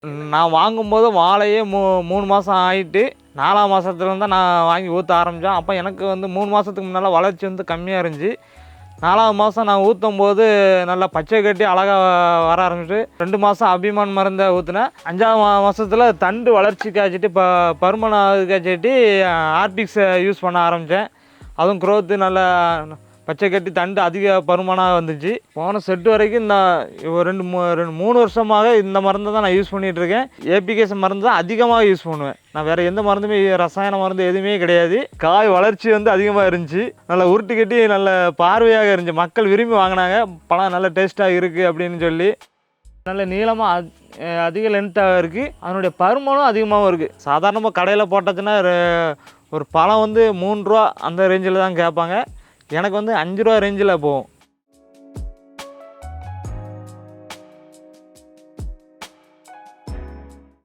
நான் வாங்கும்போது வாழையே 3 மாதம் ஆகிட்டு 4ஆம் மாதத்துலேருந்து தான் நான் வாங்கி ஊற்ற ஆரம்பித்தேன். அப்போ எனக்கு வந்து 3 மாதத்துக்கு முன்னால் வளர்ச்சி வந்து கம்மியாக இருந்துச்சு. 4ஆவது மாதம் நான் ஊற்றும் போது நல்லா பச்சை கட்டி அழகாக வர ஆரம்பிச்சு. 2 மாதம் அபிமான் மருந்தை ஊற்றினேன். 5ஆவது மாதத்தில் தண்டு வளர்ச்சிக்காச்சிட்டு பருமன் ஆகுதுக்காச்சிட்டு ஆர்பிக்ஸை யூஸ் பண்ண ஆரம்பித்தேன். அதுவும் க்ரோத்து நல்லா பச்சை கட்டி தண்டு அதிக பருமனாக வந்துச்சு. போன செட்டு வரைக்கும் இந்த 3 வருஷமாக இந்த மருந்தை தான் நான் யூஸ் பண்ணிகிட்ருக்கேன். ஏபிகேஸ் மருந்து தான் அதிகமாக யூஸ் பண்ணுவேன். நான் வேறு எந்த மருந்துமே ரசாயன மருந்து எதுவுமே கிடையாது. காய் வளர்ச்சி வந்து அதிகமாக இருந்துச்சு. நல்லா உருட்டு கட்டி நல்ல பார்வையாக இருந்துச்சு. மக்கள் விரும்பி வாங்கினாங்க. பழம் நல்ல டேஸ்ட்டாக இருக்குது அப்படின்னு சொல்லி. நல்ல நீளமாக அதிக லென்த்தாக இருக்குது. அதனுடைய பருமனும் அதிகமாகவும் இருக்குது. சாதாரணமாக கடையில் போட்டாச்சுன்னா ஒரு பழம் வந்து 3 ரூபா அந்த ரேஞ்சில் தான் கேட்பாங்க. எனக்கு வந்து 5 ரூபா ரேஞ்சில் போகும்.